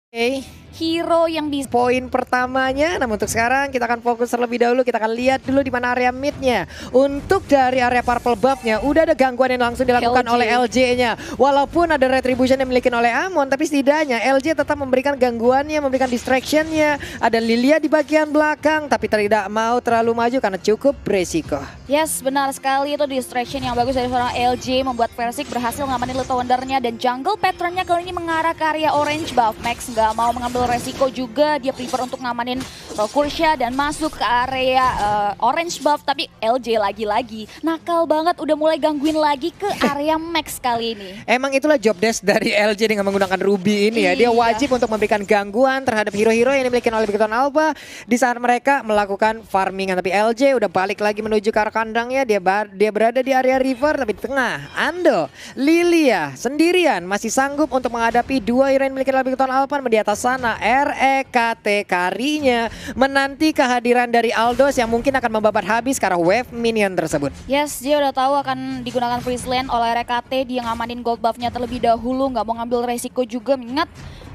Oke, Hero yang bisa poin pertamanya. Namun untuk sekarang kita akan fokus terlebih dahulu. Kita akan lihat dulu di mana area midnya. Untuk dari area purple buff-nya udah ada gangguan yang langsung dilakukan oleh LJ-nya. Walaupun ada retribution yang dimiliki oleh Amon, tapi setidaknya LJ tetap memberikan gangguannya, memberikan distraction-nya. Ada Lilia di bagian belakang, tapi tidak mau terlalu maju karena cukup beresiko. Yes, benar sekali, itu distraction yang bagus dari seorang LJ membuat Versik berhasil ngamanin Little Wonder-nya, dan jungle pattern-nya kali ini mengarah ke area orange buff. Max nggak mau mengambil resiko juga, dia prefer untuk ngamanin Rokursha dan masuk ke area orange buff, tapi LJ lagi-lagi nakal banget, udah mulai gangguin lagi ke area Max kali ini. Emang itulah job desk dari LJ dengan menggunakan Ruby ini ya. Dia wajib untuk memberikan gangguan terhadap hero-hero yang dimiliki oleh Big Town Alpha di saat mereka melakukan farmingan. Tapi LJ udah balik lagi menuju ke arah kandangnya. Dia berada di area river, tapi di tengah Ando, Lilia sendirian masih sanggup untuk menghadapi dua hero yang dimiliki oleh Big Town Alpha. Di atas sana REKT Karinya menanti kehadiran dari Aldos yang mungkin akan membabat habis karena wave minion tersebut. Yes, dia udah tahu akan digunakan freeze lane oleh RKT. Dia ngamanin gold buff-nya terlebih dahulu, nggak mau ngambil resiko juga, mengingat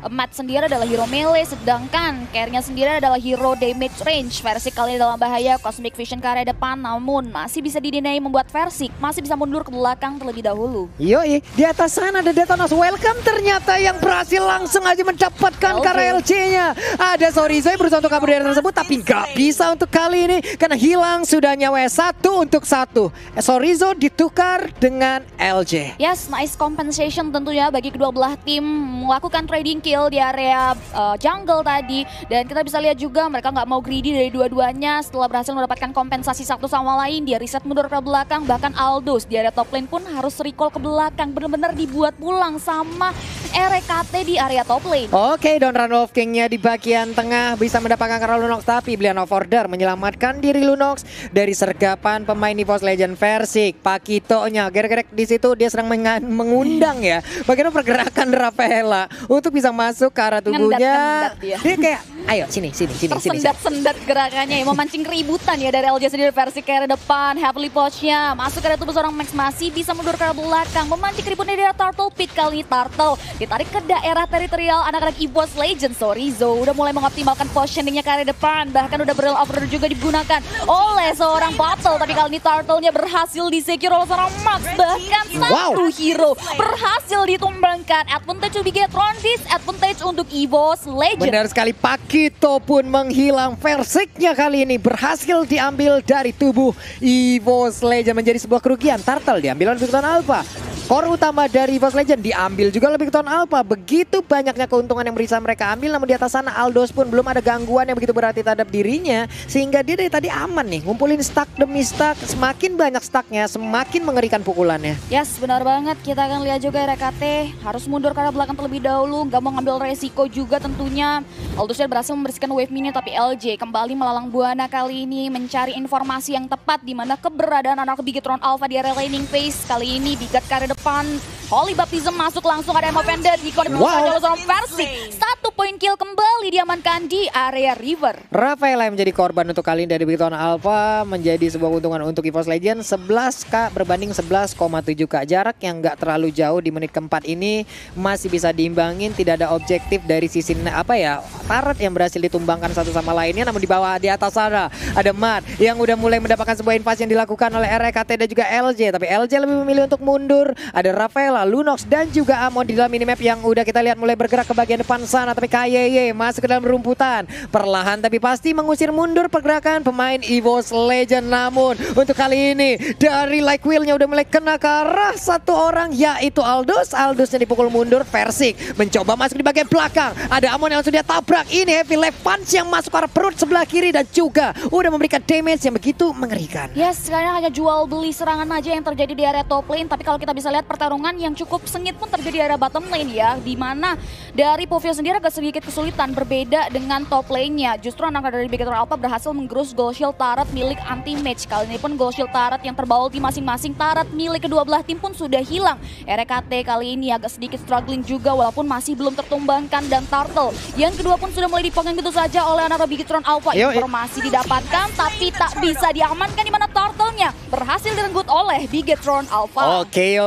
Matt sendiri adalah hero melee, sedangkan carry-nya sendiri adalah hero damage range. Versik kali ini dalam bahaya, Cosmic Vision ke area depan, namun masih bisa didinai membuat Versik masih bisa mundur ke belakang terlebih dahulu. Yoi, di atas sana ada Detonas Welcome ternyata yang berhasil langsung aja mendapatkan karena LJ-nya. Ada Sorizo yang berusaha untuk kabur dari tersebut, tapi nggak bisa untuk kali ini karena hilang sudah nyawa 1 untuk 1. Sorizo ditukar dengan LJ. Yes, nice compensation tentunya bagi kedua belah tim melakukan trading kill di area jungle tadi, dan kita bisa lihat juga mereka nggak mau greedy dari dua-duanya. Setelah berhasil mendapatkan kompensasi satu sama lain, dia reset mundur ke belakang. Bahkan Aldos di area top lane pun harus recall ke belakang, benar-benar dibuat pulang sama RKT di area top lane. Oke, Don Run of King-nya di bagian tengah bisa mendapatkan karena Lunox, tapi Brilliant of Order menyelamatkan diri Lunox dari sergapan pemain EVOS Legend Versik. Pakito-nya gerek-gerek di situ, dia sedang mengundang ya bagaimana pergerakan Rafaela untuk bisa masuk ke arah tubuhnya. Dia kayak ayo sini. Tersendat-sendat gerakannya ya, memancing keributan ya dari LJ sendiri. Versi ke arah depan, Heavily Pouch-nya masuk ke arah tubuh seorang Max, masih bisa mundur ke arah belakang, memancing keributan dari arah Turtle Pit. Kali ini Turtle ditarik ke daerah teritorial anak-anak EVOS Legends. Sorizo udah mulai mengoptimalkan positioningnya ke arah depan, bahkan udah Brilliant of Order juga digunakan oleh seorang Battle, tapi kali ini Turtle-nya berhasil disecure oleh seorang Max. Bahkan satu hero berhasil ditumbangkan. Advantage to Bigetron, disadvantage untuk EVOS Legends. Benar sekali, Pakito pun menghilang. Versiknya kali ini berhasil diambil dari tubuh EVOS Legend, menjadi sebuah kerugian. Turtle diambil oleh Big Town Alpha. Core utama dari EVOS Legend diambil juga oleh Big Town Alpha. Begitu banyaknya keuntungan yang bisa mereka ambil, namun di atas sana Aldos pun belum ada gangguan yang begitu berarti terhadap dirinya, sehingga dia dari tadi aman nih, ngumpulin stack demi stack. Semakin banyak stacknya, semakin mengerikan pukulannya. Yes, benar banget. Kita akan lihat juga RKT harus mundur ke arah belakang terlebih dahulu, nggak mau ngambil resiko juga tentunya. Aldosnya berhasil membersihkan wave minion, tapi LJ kembali melalang buana kali ini mencari informasi yang tepat di mana keberadaan anak Bigetron Alpha di area laning phase. Kali ini Bigat ke arah depan, Holy Baptism masuk langsung, ada Emma Vendor di kode oleh seorang Versik. 1 poin kill kembali diamankan di area river. Rafaela yang menjadi korban untuk kali ini dari Big Town Alpha, menjadi sebuah keuntungan untuk EVOS Legend. 11k berbanding 11,7k, jarak yang nggak terlalu jauh di menit keempat ini masih bisa diimbangin. Tidak ada objektif dari sisi turret yang berhasil ditumbangkan satu sama lainnya. Namun di bawah, di atas sana ada Matt yang udah mulai mendapatkan sebuah invasi yang dilakukan oleh RKT dan juga LJ, tapi LJ lebih memilih untuk mundur. Ada Rafaela, Lunox dan juga Amon di dalam minimap yang udah kita lihat mulai bergerak ke bagian depan sana, tapi KYY masuk ke dalam rumputan. Perlahan tapi pasti mengusir mundur pergerakan pemain EVOS Legend. Namun untuk kali ini dari Like Wheel-nya udah mulai kena ke arah satu orang, yaitu Aldos. Aldosnya dipukul mundur. Versik mencoba masuk di bagian belakang. Ada Amon yang langsung dia tabrak. Ini heavy left punch yang masuk ke arah perut sebelah kiri dan juga udah memberikan damage yang begitu mengerikan. Yes, sekarang hanya jual beli serangan aja yang terjadi di area top lane, tapi kalau kita bisa lihat pertarungan yang cukup sengit pun terjadi di area bottom lane ya, di mana dari Povio sendiri agak sedikit kesulitan, berbeda dengan top lane-nya. Justru anak dari Bigetron Alpha berhasil menggerus gold shield turret milik anti-match. Kali ini pun gold shield turret yang terbaul di masing-masing turret milik kedua belah tim pun sudah hilang. RKT kali ini agak sedikit struggling juga walaupun masih belum tertumbangkan, dan Turtle yang kedua pun sudah mulai dipegang gitu saja oleh anak Bigetron Alpha. Informasi didapatkan tapi tak bisa diamankan, di mana Turtle-nya berhasil direnggut oleh Bigetron Alpha. Oke.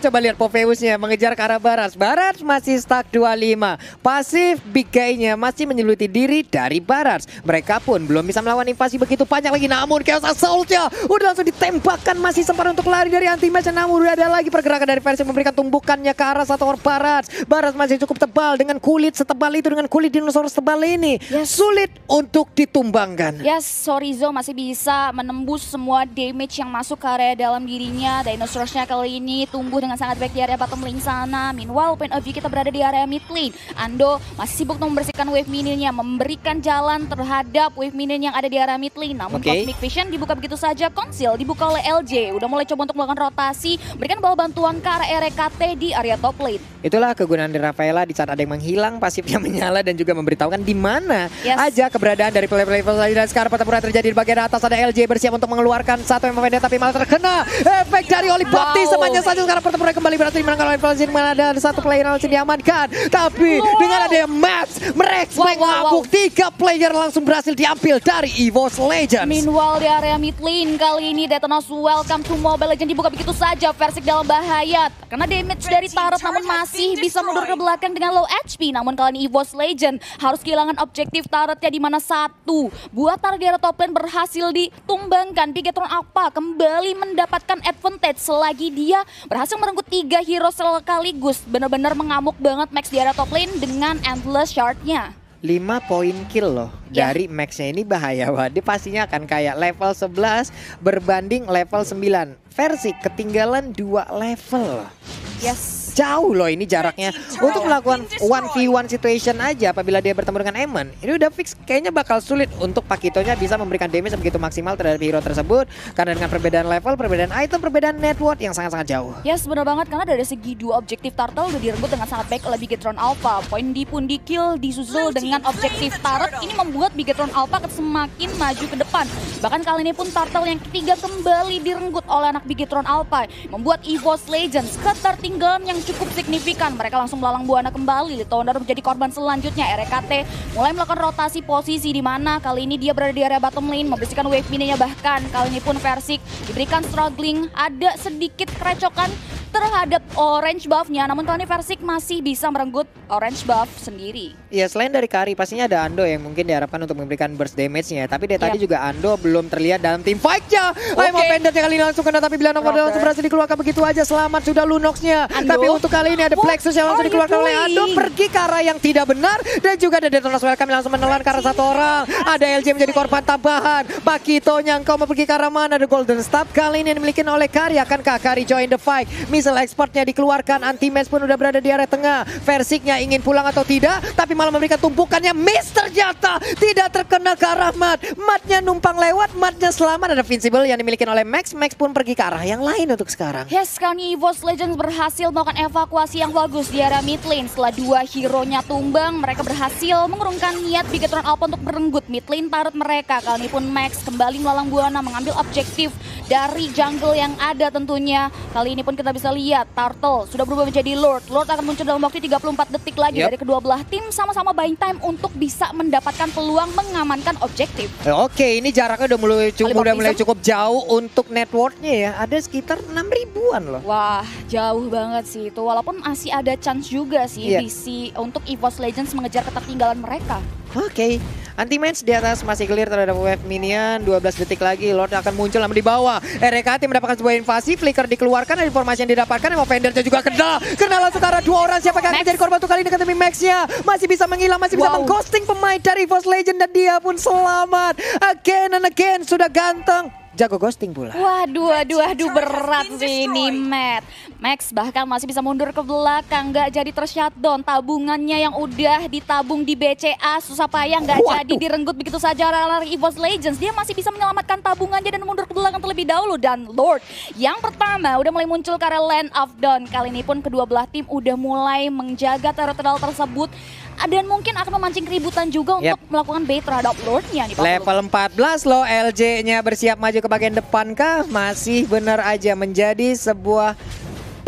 Coba lihat Popheus-nya mengejar ke arah Barats. Barats masih stuck 25. Pasif Big Guy-nya masih menyeluti diri dari Barats. Mereka pun belum bisa melawan invasi begitu banyak lagi. Namun Chaos Assault-nya udah langsung ditembakkan. Masih sempat untuk lari dari anti-match. Namun udah ada lagi pergerakan dari versi memberikan tumbukannya ke arah satu orang Barats. Barats masih cukup tebal dengan kulit setebal itu, dengan kulit dinosaurus tebal ini. Sulit untuk ditumbangkan. Sorizo masih bisa menembus semua damage yang masuk ke area dalam dirinya. Dinosaurusnya kali ini tumbuh dengan sangat baik di area bottom lane sana. Meanwhile, point of view kita berada di area mid lane. Ando masih sibuk membersihkan wave minionnya, memberikan jalan terhadap wave minion yang ada di area mid lane. Namun Cosmic Vision dibuka begitu saja, Conceal dibuka oleh LJ. Udah mulai coba untuk melakukan rotasi, berikan bawah bantuan ke arah RKT di area top lane. Itulah kegunaan dari Rafaela di saat ada yang menghilang, pasifnya menyala dan juga memberitahukan di mana aja keberadaan dari player-player lain. Dan sekarang pertempuran terjadi di bagian atas, ada LJ bersiap untuk mengeluarkan satu yang memendek tapi malah terkena efek dari Oli Baptisemanya saja. Sekarang pertempuran kembali berhasil dimenangkan oleh Valzin, mana ada satu player yang langsung diamankan. Tapi dengan ada Max mengamuk, 3 player langsung berhasil diambil dari EVOS Legends. Meanwhile di area mid lane kali ini Detonos Welcome to Mobile Legends dibuka begitu saja. Versik dalam bahaya karena damage dari turret, namun masih bisa mundur ke belakang dengan low HP. Namun kali ini EVOS Legends harus kehilangan objektif turretnya, di mana satu buah turret di area top lane berhasil ditumbangkan. Bigetron Alpha kembali mendapatkan advantage selagi dia berhasil merenggut 3 hero sekaligus. Benar-benar mengamuk banget Max di area top lane dengan Endless Shard-nya. 5 poin kill loh dari Max-nya, ini bahaya banget. Dia pastinya akan kayak level 11 berbanding level 9. Versi ketinggalan 2 level. Jauh loh ini jaraknya. Untuk melakukan 1v1 situation aja apabila dia bertemu dengan Emon, ini udah fix kayaknya bakal sulit untuk Pakitonya bisa memberikan damage begitu maksimal terhadap hero tersebut. Karena dengan perbedaan level, perbedaan item, perbedaan network yang sangat-sangat jauh. Benar banget, karena dari segi 2 objektif turtle udah direnggut dengan sangat baik oleh Bigetron Alpha. Poin pun di kill disusul dengan objektif turret. Ini membuat Bigetron Alpha semakin maju ke depan. Bahkan kali ini pun turtle yang ketiga kembali direnggut oleh anak Bigetron Alpha, membuat EVOS Legends ketertinggalan yang cukup signifikan. Mereka langsung melalang buana kembali. Litounder menjadi korban selanjutnya. RKT mulai melakukan rotasi posisi, di mana kali ini dia berada di area bottom lane membersihkan wave mininya. Bahkan kali ini pun Versik diberikan struggling, ada sedikit kerecokan terhadap orange buff-nya. Namun kali ini Versik masih bisa merenggut orange buff sendiri. Selain dari Kari pastinya ada Ando yang mungkin diharapkan untuk memberikan burst damage-nya. Tapi dari tadi juga Ando belum terlihat dalam tim fight-nya. Aimon Pendant kali ini langsung kena, tapi Bilano langsung berhasil dikeluarkan begitu aja. Selamat sudah Lunox-nya. Tapi untuk kali ini ada Plexus yang langsung dikeluarkan oleh Ando, pergi ke arah yang tidak benar. Dan juga ada Detonos Welcome langsung menelan ke arah satu orang. Ada LJ menjadi korban tambahan. Pakitonya engkau mau pergi ke arah mana? Ada Golden Staff kali ini dimiliki oleh Kari. Akankah Kari join the fight? Missile expertnya dikeluarkan, anti-match pun udah berada di area tengah. Versiknya ingin pulang atau tidak, tapi malah memberikan tumpukannya. Miss ternyata tidak terkena ke arah Mat. Matnya numpang lewat, Matnya selamat. Ada Invincible yang dimiliki oleh Max. Max pun pergi ke arah yang lain untuk sekarang. Sekarang EVOS Legends berhasil melakukan evakuasi yang bagus di area mid lane. Setelah 2 hero-nya tumbang, mereka berhasil mengurungkan niat Bigetron Alpha untuk merenggut mid lane turret mereka. Kali ini pun Max kembali melalang buana mengambil objektif dari jungle yang ada tentunya. Kali ini pun kita bisa lihat Turtle sudah berubah menjadi Lord. Lord akan muncul dalam waktu 34 detik lagi dari kedua belah tim, sama-sama buying time untuk bisa mendapatkan peluang mengamankan objektif. Ini jaraknya udah mulai cukup jauh untuk networknya ya. Ada sekitar 6 ribuan loh. Wah, jauh banget sih itu. Walaupun masih ada chance juga sih untuk EVOS Legends mengejar ketertinggalan mereka. Anti-match di atas masih clear terhadap wave minion. 12 detik lagi Lord akan muncul namun di bawah. RKT mendapatkan sebuah invasi, flicker dikeluarkan, ada informasi yang didapatkan. Emang Vendornya juga kena langsung ke arah 2 orang. Siapa yang akan menjadi korban untuk kali ini? Ketemu Max-nya masih bisa menghilang, masih bisa mengghosting pemain dari EVOS Legends, dan dia pun selamat. Again and again, sudah ganteng, jago ghosting pula. Waduh, berat sih ini Matt. Max bahkan masih bisa mundur ke belakang, nggak jadi tershutdown. Tabungannya yang udah ditabung di BCA susah payah nggak jadi direnggut begitu saja oleh EVOS Legends. Dia masih bisa menyelamatkan tabungannya dan mundur ke belakang terlebih dahulu. Dan Lord yang pertama udah mulai muncul ke arah Land of Dawn. Kali ini pun kedua belah tim udah mulai menjaga teritorial tersebut. Dan mungkin akan memancing keributan juga untuk melakukan bait terhadap Lordnya nih Pak. Level 14 loh, LJ-nya bersiap maju ke bagian depan kah? Masih benar aja menjadi sebuah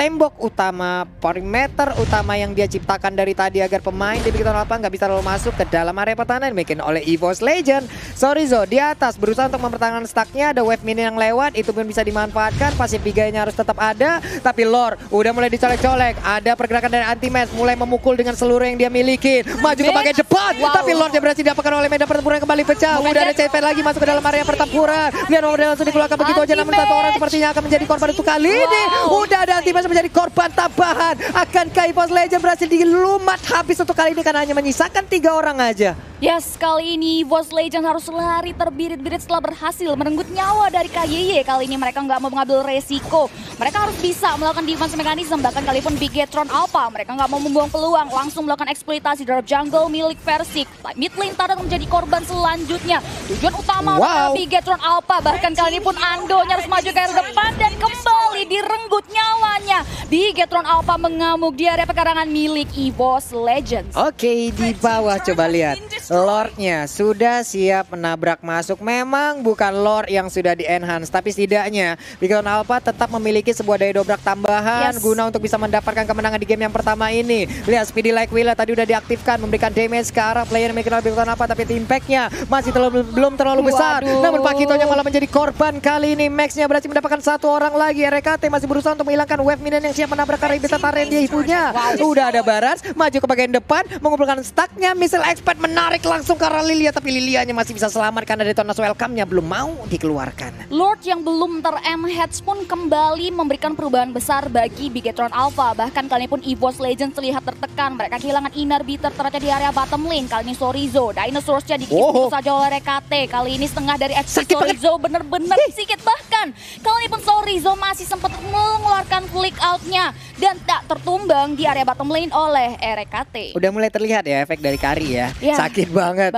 tembok utama, perimeter utama yang dia ciptakan dari tadi agar pemain di Big Town Alpha nggak bisa terlalu masuk ke dalam area pertahanan dibikin oleh EVOS Legend. Sorizo di atas berusaha untuk mempertahankan stacknya, ada wave minion yang lewat, itu pun bisa dimanfaatkan, pasif biganya harus tetap ada, tapi Lord udah mulai dicolek-colek, ada pergerakan dari Anti-Match mulai memukul dengan seluruh yang dia miliki, maju ke bagian depan, tapi Lord yang berhasil didapatkan oleh medan pertempuran kembali pecah, udah ada CV lagi masuk ke dalam area pertempuran, lihat model langsung dikeluarkan begitu aja, namun satu orang sepertinya akan menjadi korban untuk kali ini, udah ada Anti-Match menjadi korban tambahan, akankah EVOS Legend berhasil dilumat habis untuk kali ini karena hanya menyisakan 3 orang aja. Yes, kali ini EVOS Legend harus lari terbirit-birit setelah berhasil merenggut nyawa dari KYY. Kali ini mereka nggak mau mengambil resiko. Mereka harus bisa melakukan defense mekanisme, bahkan kali pun Bigetron Alpha. Mereka nggak mau membuang peluang, langsung melakukan eksploitasi terhadap jungle milik Versik. Mid lane Tadat menjadi korban selanjutnya. Tujuan utama adalah Bigetron Alpha. Bahkan kali ini pun Ando harus maju ke arah depan dan kembali direnggut nyawanya. Bigetron Alpha mengamuk di area pekarangan milik EVOS Legends. Oke, di bawah coba lihat. Lordnya sudah siap menabrak masuk. Memang bukan Lord yang sudah di-enhance, tapi setidaknya Big Town Alpha tetap memiliki sebuah daya dobrak tambahan guna untuk bisa mendapatkan kemenangan di game yang pertama ini. Lihat Speedy Like Willa tadi udah diaktifkan, memberikan damage ke arah player Big Town Alpha, tapi impact-nya masih belum terlalu besar. Namun Pakitonya malah menjadi korban kali ini. Max-nya berhasil mendapatkan 1 orang lagi. RKT masih berusaha untuk menghilangkan wave minion yang siap menabrak arah Ibita Taren dia punya. Udah ada Baras maju ke bagian depan, mengumpulkan stacknya. Missile Expert menarik langsung ke arah Lilia, tapi Lilianya masih bisa selamat karena Detonas Welcome-nya belum mau dikeluarkan. Lord yang belum ter-M-Heads pun kembali memberikan perubahan besar bagi Bigetron Alpha. Bahkan kali ini pun EVOS Legends terlihat tertekan. Mereka kehilangan Inner Beater ternyata di area bottom lane. Kali ini Sorizo, Dinosaurs-nya dikis saja oleh RKT. Kali ini setengah dari HP Sorizo bener-bener sikit. Bahkan kali ini pun Sorizo masih sempat mengeluarkan flick out-nya dan tak tertumbang di area bottom lane oleh RKT. Udah mulai terlihat ya efek dari Kari ya. Sakit banget.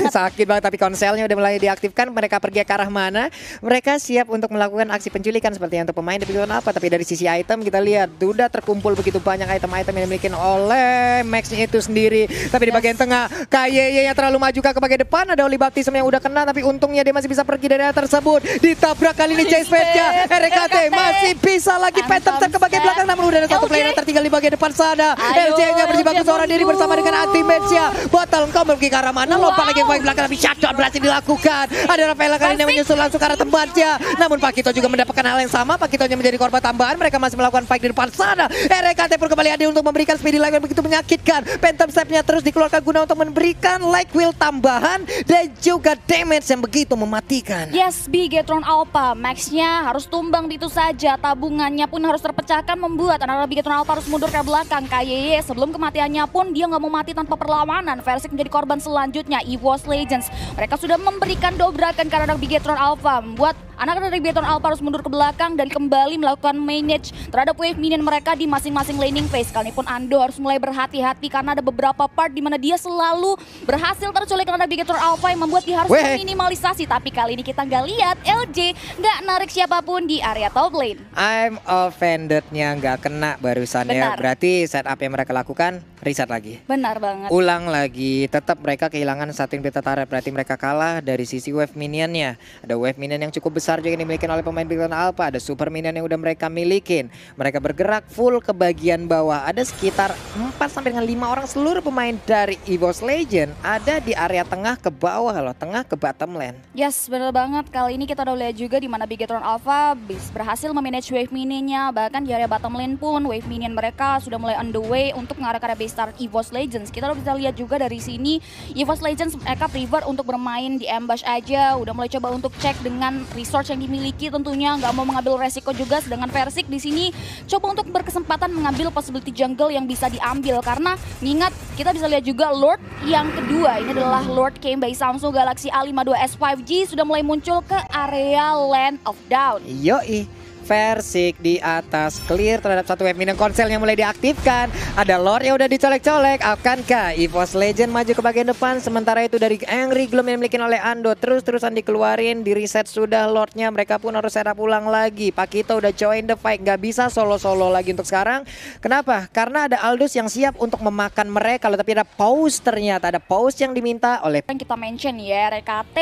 Sakit banget, tapi konselnya udah mulai diaktifkan. Mereka pergi ke arah mana? Mereka siap untuk melakukan aksi penculikan seperti yang untuk pemain di Big Town Alpha. Tapi dari sisi item kita lihat sudah terkumpul begitu banyak item-item yang dimiliki oleh Max-nya itu sendiri. Tapi di bagian tengah KYY yang terlalu maju ke bagian depan, ada Oli Baptism yang udah kena, tapi untungnya dia masih bisa pergi dari area tersebut. Ditabrak kali ini Chase Fate-nya. RKT masih bisa lagi Phantom Step ke bagian belakang, namun udah ada satu player yang tertinggal di bagian depan sana. LJ-nya berjibaku seorang diri bersama dengan Anti-Match-nya. Botol Combo ke arah mana? Lompat lagi ke bagian belakang, tapi shutdown berhasil dilakukan. Ada Rafaela kali ini menyusul langsung ke arah tempatnya. Namun Pakito juga mendapatkan hal yang sama. Pakitonya menjadi korban tambahan. Mereka masih melakukan fight di depan sana. RKT pun kembali hadir untuk memberikan speedy lag yang begitu menyakitkan. Phantom Step-nya terus dikeluarkan guna untuk memberikan like wheel tambahan dan juga damage yang begitu mematikan. Yes, Bigetron Alpha Max-nya harus tumbang di itu saja. Tabungannya pun harus terpecahkan, membuat anak-anak Bigetron Alpha harus mundur ke belakang. KYY sebelum kematiannya pun dia nggak mau mati tanpa perlawanan. Versik menjadi korban selanjutnya. EVOS Legends mereka sudah memberikan dobrakan ke anak Bigetron Alpha, membuat anak-anak dari Bigetron Alpha harus mundur ke belakang dan kembali melakukan manage terhadap wave minion mereka di masing-masing laning phase. Kali ini pun Ando harus mulai berhati-hati karena ada beberapa part di mana dia selalu berhasil terculik anak Bigetron Alpha yang membuat dia harus meminimalisasi. Tapi kali ini kita nggak lihat LJ nggak narik siapapun di area top lane. I'm offended-nya nggak kena barusan ya. Berarti setup yang mereka lakukan reset lagi. Benar banget. Ulang lagi. Tetap mereka kehilangan satu Ibita Taren. Berarti mereka kalah dari sisi wave minionnya. Ada wave minion yang cukup besar juga yang dimiliki oleh pemain Big Town Alpha. Ada super minion yang udah mereka milikin. Mereka bergerak full ke bagian bawah. Ada sekitar 4 sampai dengan 5 orang seluruh pemain dari EVOS Legend ada di area tengah ke bawah loh, tengah ke bottom lane. Yes, benar banget. Kali ini kita udah lihat juga di mana Bigetron Alpha berhasil memanage wave minionnya. Bahkan di area bottom lane pun wave minion mereka sudah mulai on the way untuk mengarah ke area base start EVOS Legends. Kita udah bisa lihat juga dari sini EVOS Legends mereka prefer untuk bermain di ambush aja. Udah mulai coba untuk cek dengan resource yang dimiliki, tentunya nggak mau mengambil resiko juga. Sedangkan Versik di sini coba untuk berkesempatan mengambil possibility jungle yang bisa diambil, karena mengingat kita bisa lihat juga Lord yang kedua ini adalah Lord came by Samsung Galaxy A52s 5G sudah mulai muncul ke area Land of Dawn. Yoi. Versik di atas clear terhadap satu wave minion, konselnya mulai diaktifkan. Ada Lord yang udah dicolek-colek. Akankah EVOS Legend maju ke bagian depan? Sementara itu dari Angry Gloom yang dimiliki oleh Ando terus-terusan dikeluarin, di reset sudah Lordnya. Mereka pun harus setup ulang lagi. Pakito udah join the fight, nggak bisa solo-solo lagi untuk sekarang. Kenapa? Karena ada Aldous yang siap untuk memakan mereka. Tapi ada pause, ternyata ada pause yang diminta oleh yang kita mention ya, RKT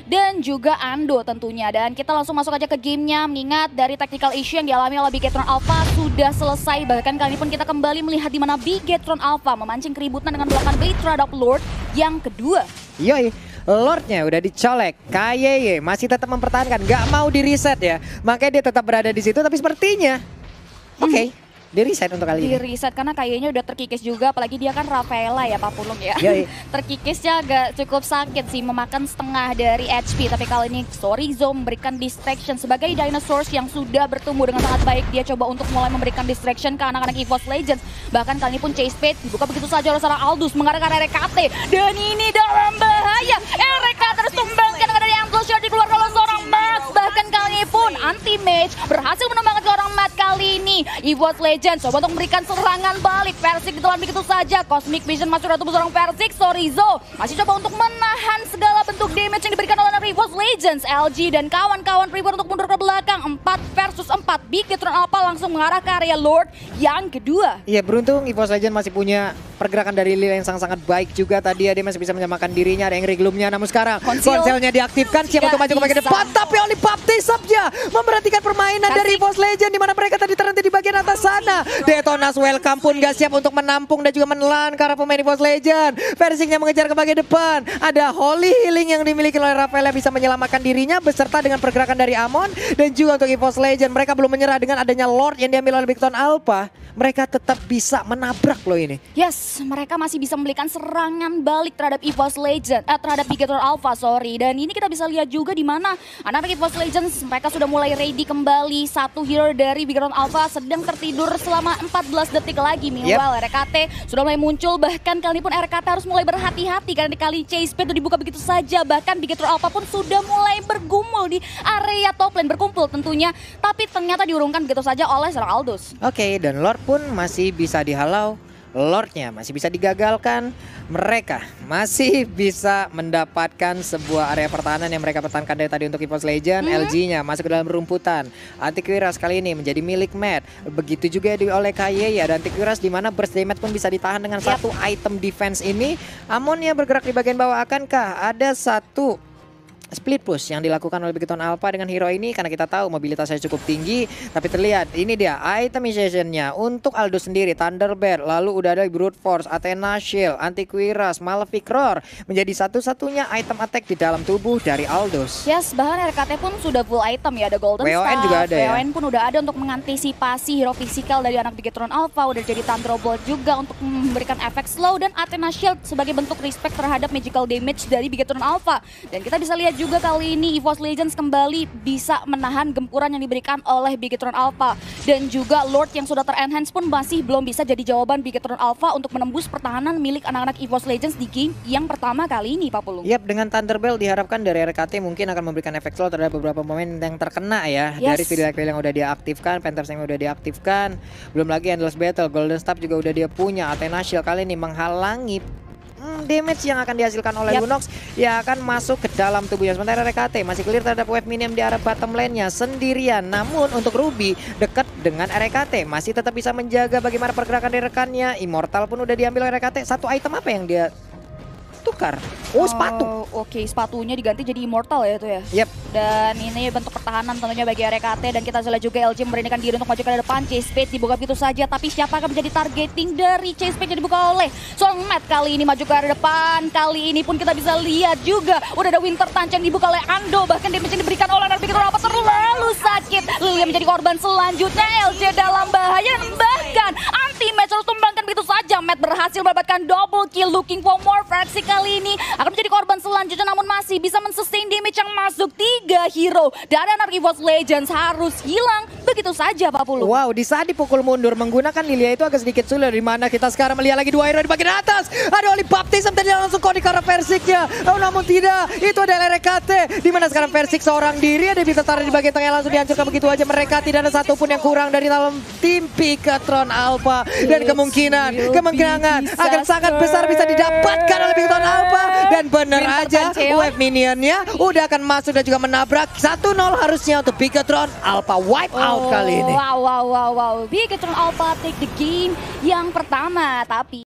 dan juga Ando tentunya. Dan kita langsung masuk aja ke gamenya, mengingat dari technical issue yang dialami oleh Bigetron Alpha sudah selesai. Bahkan kali ini pun kita kembali melihat di mana Bigetron Alpha memancing keributan dengan melakukan bait terhadap Lord yang kedua. Yoi, Lordnya udah dicolek. KYY masih tetap mempertahankan, nggak mau di reset ya. Makanya dia tetap berada di situ, tapi sepertinya oke, di reset untuk kali ini. Di reset karena kayaknya udah terkikis juga, apalagi dia kan Rafaela ya Pak Pulung ya. Yoi. Terkikisnya agak cukup sakit sih, memakan setengah dari HP. Tapi kali ini Sorizo memberikan distraction sebagai dinosaurs yang sudah bertumbuh dengan sangat baik. Dia coba untuk mulai memberikan distraction ke anak-anak EVOS Legends. Bahkan kali ini pun Chase Pit dibuka begitu saja oleh seorang Aldous mengarahkan RKT. Dan ini dalam bahaya. RKT harus tumbangkan dari Anglo Shard dikeluarkan oleh seorang Matt. Bahkan kali ini pun anti-mage berhasil menumbangkan seorang Matt kali ini. EVOS Legends coba untuk memberikan serangan balik. Persik ditelan begitu saja. Cosmic Vision masuk dari tubuh seorang Persik. Sorizo masih coba untuk menahan segala bentuk damage yang diberikan oleh EVOS Legends. LG dan kawan-kawan prepare untuk mundur ke belakang. 4 versus 4. Bigetron Alpha langsung mengarah ke area Lord yang kedua. Iya, beruntung EVOS Legends masih punya pergerakan dari Lil yang sangat baik juga tadi ya. Dia masih bisa menyamakan dirinya, ada Angry Gloom-nya. Namun sekarang konselnya diaktifkan, siap untuk maju ke bagian depan. Tapi Oli Baptism-nya memperhatikan permainan dari EVOS Legends, di mana mereka tadi terhenti di bagian atas sana. Detonas Welcome pun gak siap untuk menampung dan juga menelan ke arah pemain EVOS Legends. Persiknya mengejar ke bagian depan. Ada Holy Healing yang dimiliki oleh Rafaela bisa menyelamatkan dirinya beserta dengan pergerakan dari Amon. Dan juga untuk EVOS Legends, mereka belum menyerah dengan adanya Lord yang diambil oleh Bigetron Alpha. Mereka tetap bisa menabrak loh ini. Yes, mereka masih bisa memberikan serangan balik terhadap EVOS Legends, terhadap Bigetron Alpha, sorry. Dan ini kita bisa lihat juga di mana anak-anak EVOS Legends mereka sudah mulai ready kembali. Satu hero dari Bigetron Alpha sedang tertidur selama 14 detik lagi. Meanwhile, RKT sudah mulai muncul. Bahkan kali ini pun RKT harus mulai berhati-hati karena kali Chase Pit itu dibuka begitu saja. Bahkan Bigetron Alpha pun sudah mulai bergumul di area top lane, berkumpul tentunya. Tapi ternyata diurungkan begitu saja oleh seorang Aldous. Oke, dan Lord pun masih bisa dihalau. Lordnya masih bisa digagalkan. Mereka masih bisa mendapatkan sebuah area pertahanan yang mereka pertahankan dari tadi untuk EVOS Legends. LG-nya masuk ke dalam rumputan. Antivirus kali ini menjadi milik Matt. Begitu juga oleh KYY ya. Dan Antivirus di mana burst damage pun bisa ditahan dengan satu item defense ini. Amonnya bergerak di bagian bawah. Akankah ada satu split push yang dilakukan oleh Bigetron Alpha dengan hero ini? Karena kita tahu mobilitasnya cukup tinggi. Tapi terlihat ini dia itemization-nya untuk Aldous sendiri. Thunderbird, lalu udah ada Brute Force, Athena Shield, Antivirus, Malefic Roar menjadi satu-satunya item attack di dalam tubuh dari Aldous. Yes, bahkan RKT pun sudah full item ya. Ada Golden WON Staff, juga ada ya. WON pun udah ada untuk mengantisipasi hero fisikal dari anak Bigetron Alpha. Udah jadi Thunderbolt juga untuk memberikan efek slow. Dan Athena Shield sebagai bentuk respect terhadap magical damage dari Bigetron Alpha. Dan kita bisa lihat juga kali ini EVOS Legends kembali bisa menahan gempuran yang diberikan oleh Bigetron Alpha. Dan juga Lord yang sudah ter-enhance pun masih belum bisa jadi jawaban Bigetron Alpha untuk menembus pertahanan milik anak-anak EVOS Legends di game yang pertama kali ini, Pak Pulung. Yap, dengan Thunderbell diharapkan dari RKT mungkin akan memberikan efek slow terhadap beberapa pemain yang terkena ya. Yes. Dari Fiddle yang udah diaktifkan, Panthers yang udah diaktifkan. Belum lagi Endless Battle, Golden Staff juga udah dia punya. Athena Shield kali ini menghalangi damage yang akan dihasilkan oleh Lunox yang akan masuk ke dalam tubuhnya. Sementara RKT masih clear terhadap wave minion di arah bottom lane-nya sendirian. Namun untuk Ruby dekat dengan RKT masih tetap bisa menjaga bagaimana pergerakan dari rekannya. Immortal pun udah diambil oleh RKT. Satu item apa yang dia tukar? Oh, sepatu. Oke, sepatunya diganti jadi Immortal ya itu ya. Yep. Dan ini bentuk pertahanan tentunya bagi RKT. Dan kita lihat juga LG memberanikan diri untuk maju ke depan. Chase Pit dibuka begitu saja. Tapi siapa akan menjadi targeting dari Chase Pit yang dibuka oleh seorang Matt kali ini maju ke arah depan. Kali ini pun kita bisa lihat juga udah ada Winter Touch yang dibuka oleh Ando. Bahkan damage yang diberikan oleh Bigetron Alpha terlalu sakit. Lilia menjadi korban selanjutnya. LG dalam bahaya. Bahkan anti-match harus tumbangkan begitu saja. Matt berhasil mendapatkan double kill. Looking for more. Fraksi kali ini akan menjadi korban selanjutnya, namun masih bisa men-sustain damage yang masuk. 3 hero dari anak EVOS Legends harus hilang begitu saja, Pak Pulung. Wow, di saat dipukul mundur menggunakan Lilia itu agak sedikit sulit, di mana kita sekarang melihat lagi 2 hero di bagian atas. Ada Oli Baptism tadi langsung kode ke arah Versiknya. Oh, namun tidak, itu adalah RKT. Di mana sekarang Versik seorang diri ada bisa taruh di bagian tengah, langsung dihancurkan begitu aja. Mereka tidak ada satupun yang kurang dari dalam tim Bigetron Alpha. Dan kemungkinan akan sangat besar bisa didapatkan oleh Bigetron Alpha. Dan bener aja wave minionnya udah akan masuk dan juga menabrak. 1-0 harusnya untuk Bigetron Alpha wipe out kali ini. Wow. Bigetron Alpha take the game yang pertama, tapi